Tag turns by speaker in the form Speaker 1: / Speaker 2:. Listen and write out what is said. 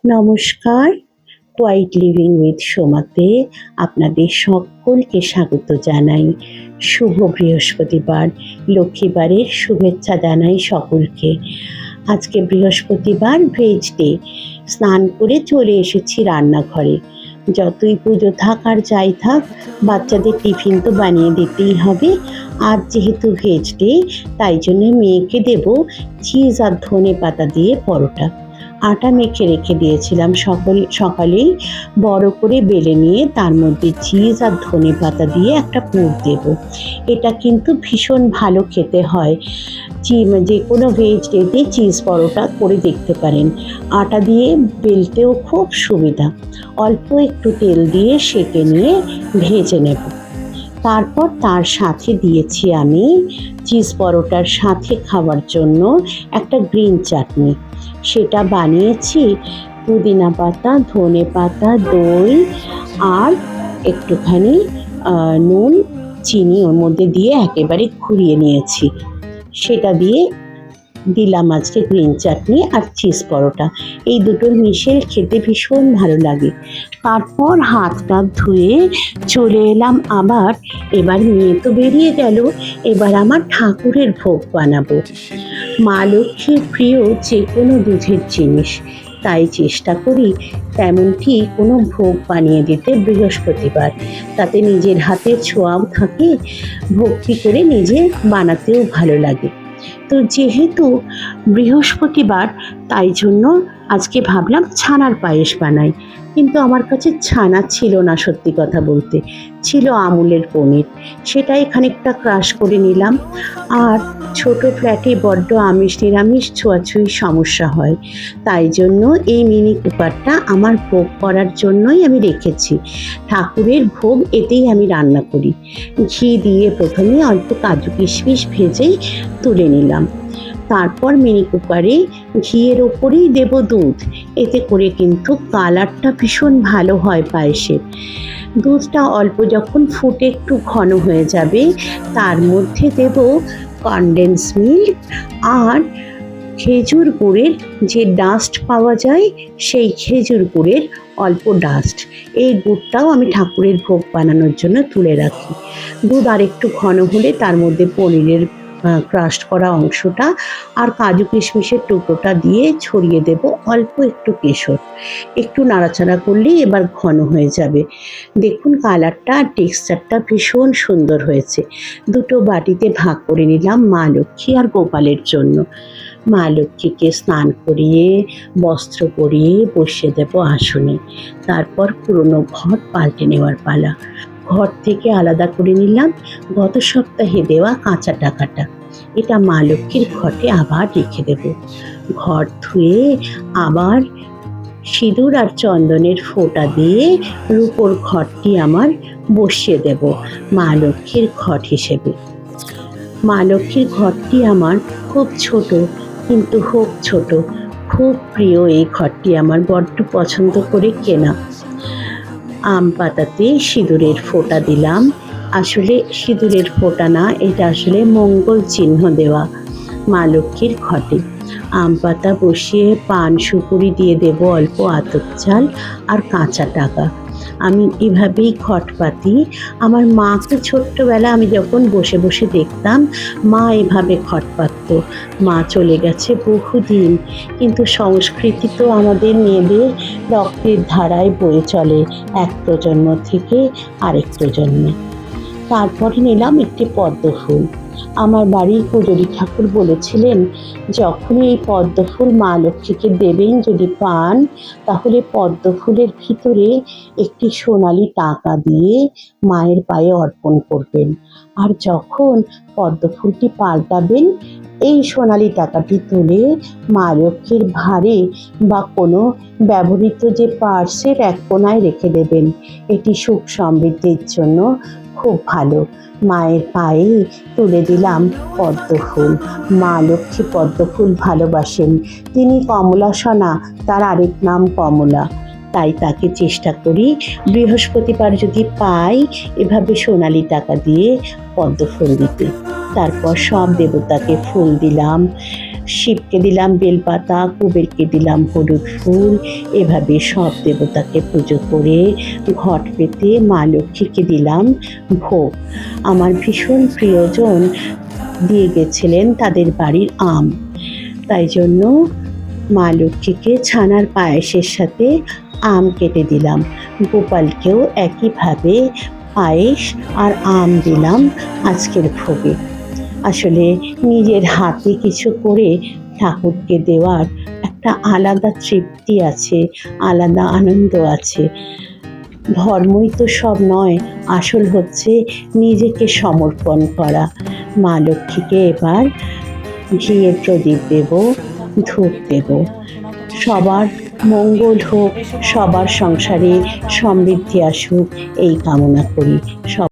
Speaker 1: নমস্কার, quite living with সোমাতে আপনাদের সকলকে স্বাগত জানাই। শুভ বৃহস্পতিবার, লক্ষ্মীবারের শুভেচ্ছা জানাই সকলকে। আজকে বৃহস্পতিবার, ভেজ ডে। স্নান করে চলে এসেছি রান্নাঘরে। যতই পুজো থাক আর যাই থাক, বাচ্চাদের টিফিন তো বানিয়ে দিতেই হবে। আজ যেহেতু ভেজ ডে, তাই জন্য মেয়েকে দেব চিজ আর ধনে পাতা দিয়ে পরোটা। আটা মেখে রেখে দিয়েছিলাম, সকালেই বড় করে বেলে নিয়ে তার মধ্যে চিজ আর ধনে পাতা দিয়ে একটা পুর দেব। এটা কিন্তু ভীষণ ভালো খেতে হয়। যে কোনো ভেজ ডেতে চিজ পরোটা করে দেখতে পারেন। আটা দিয়ে বেলতেও খুব সুবিধা। অল্প একটু তেল দিয়ে সেঁকে নিয়ে ভেজে নেব। তারপর তার সাথে দিয়েছি আমি চিজ পরোটার সাথে খাওয়ার জন্য একটা গ্রিন চাটনি। সেটা বানিয়েছি পুদিনা পাতা, ধনে পাতা, দই আর একটুখানি নুন, চিনি ওর মধ্যে দিয়ে একেবারে ঘুরিয়ে নিয়েছি। সেটা দিয়ে দিলাম আজকে গ্রিন চাটনি আর চিজ পরোটা। এই দুটোর মিশেল খেতে ভীষণ ভালো লাগে। তারপর হাতটা ধুয়ে চলে এলাম আবার। এবার মেয়ে তো বেরিয়ে গেল, এবার আমার ঠাকুরের ভোগ বানাবো। মা লক্ষ্মীর প্রিয় যে কোনো দুধের জিনিস, তাই চেষ্টা করি তেমনটি কোনো ভোগ বানিয়ে দিতে বৃহস্পতিবার। তাতে নিজের হাতের ছোঁয়াও থাকে, ভক্তি করে নিজে বানাতেও ভালো লাগে। তো যেহেতু বৃহস্পতিবার, তাই জন্য আজকে ভাবলাম ছানার পায়েস বানাই। কিন্তু আমার কাছে ছানা ছিল না, সত্যি কথা বলতে। ছিল আমুলের পনির। সেটাই খানিকটা ক্রাশ করে নিলাম। আর ছোট ফ্ল্যাটে বড্ড আমিষ নিরামিষ ছোঁয়াছুঁয়ি সমস্যা হয়, তাই জন্য এই মিনি কুকারটা আমার ভোগ করার জন্যই আমি রেখেছি। ঠাকুরের ভোগ এতেই আমি রান্না করি। ঘি দিয়ে প্রথমে অল্প কাজু কিশমিশ ভেজেই তুলে নিলাম। তারপর মিনি কুকারে ঘিয়ের ওপরেই দেব দুধ। এতে করে কিন্তু কালারটা ভীষণ ভালো হয় পায়েসের। দুধটা অল্প যখন ফুটে একটু ঘন হয়ে যাবে, তার মধ্যে দেব কনডেন্স মিল্ক আর খেজুর গুড়ের যে ডাস্ট পাওয়া যায়, সেই খেজুর গুড়ের অল্প ডাস্ট। এই গুড়টাও আমি ঠাকুরের ভোগ বানানোর জন্য তুলে রাখি। দুধ আর একটু ঘন হলে তার মধ্যে পনিরের ক্রাশ করা অংশটা আর কাজু কিশমিশের টুকরোটা দিয়ে ছড়িয়ে দেব অল্প একটু কেশর। একটু নাড়াচাড়া করলেই এবার ঘন হয়ে যাবে। দেখুন কালারটা আর টেক্সচারটা ভীষণ সুন্দর হয়েছে। দুটো বাটিতে ভাগ করে নিলাম মা লক্ষ্মী আর গোপালের জন্য। মা লক্ষ্মীকে স্নান করিয়ে বস্ত্র পরিয়ে বসিয়ে দেব আসনে। তারপর পুরনো ঘট পাল্টে নেওয়ার পালা। ঘর থেকে আলাদা করে নিলাম গত সপ্তাহে দেওয়া কাঁচা টাকাটা। এটা মা লক্ষ্মীর ঘটে আবার রেখে দেব। ঘর ধুয়ে আবার সিঁদুর আর চন্দনের ফোঁটা দিয়ে রূপোর ঘটটি আমার বসিয়ে দেব মা লক্ষ্মীর ঘট হিসেবে। মা লক্ষ্মীর ঘরটি আমার খুব ছোট, কিন্তু হোক ছোট, খুব প্রিয়। এই ঘরটি আমার বড্ড পছন্দ করে কেনা। আম পাতাতে সিঁদুরের ফোঁটা দিলাম। আসলে সিঁদুরের ফোঁটা না, এটা আসলে মঙ্গল চিহ্ন দেওয়া মা লক্ষ্মীর ঘটে। আম পাতা বসিয়ে পান সুপুরি দিয়ে দেব অল্প আতপ চাল আর কাঁচা টাকা। আমি এভাবেই ঘট পাতি। আমার মাকে ছোট্টবেলা আমি যখন বসে বসে দেখতাম, মা এভাবে ঘট পাতত। মা চলে গেছে বহুদিন, কিন্তু সংস্কৃতি তো আমাদের মেয়েদের রক্তের ধারায় বয়ে চলে, এক প্রজন্ম থেকে আরেক প্রজন্মে। তারপরে নিলাম একটি পদ্ম ফুল। আমার বাড়ির পুজোরি ঠাকুর বলেছিলেন, যখনই এই পদ্ম ফুল মা লক্ষ্মীকে দেবেন, যদি পান, তাহলে পদ্ম ফুলের ভিতরে একটি সোনালি টাকা দিয়ে মায়ের পায়ে অর্পণ করবেন। আর যখন পদ্ম ফুলটি পাল্টাবেন, এই সোনালি টাকাটি তুলে মা লক্ষ্মীর ভারে বা কোনো ব্যবহৃত যে পার্সের এক কোণায় রেখে দেবেন। এটি সুখ সমৃদ্ধির জন্য খুব ভালো। মায়ের পায়ে তুলে দিলাম পদ্ম ফুল। মা লক্ষ্মী পদ্ম ফুল ভালোবাসেন। তিনি কমলা সোনা, তার আরেক নাম কমলা। তাই তাকে চেষ্টা করি বৃহস্পতিবার যদি পাই, এভাবে সোনালি টাকা দিয়ে পদ্ম ফুল দিতে। তারপর সব দেবতাকে ফুল দিলাম। শিবকে দিলাম বেলপাতা, কুবেরকে দিলাম হলুদ ফুল। এভাবে সব দেবতাকে পুজো করে ঘট পেতে মা লক্ষ্মীকে দিলাম ভোগ। আমার ভীষণ প্রিয়জন দিয়ে গেছিলেন তাদের বাড়ির আম, তাই জন্য মা লক্ষ্মীকে ছানার পায়েসের সাথে আম কেটে দিলাম। গোপালকেও একইভাবে পায়েস আর আম দিলাম আজকের ভোগে। আসলে নিজের হাতে কিছু করে ঠাকুরকে দেওয়ার একটা আলাদা তৃপ্তি আছে, আলাদা আনন্দ আছে। ধর্মই তো সব নয়, আসল হচ্ছে নিজেকে সমর্পণ করা। মা লক্ষ্মীকে এবার ঘিয়ের প্রদীপ দেব, ধূপ দেব। সবার মঙ্গল হোক, সবার সংসারে সমৃদ্ধি আসুক, এই কামনা করি।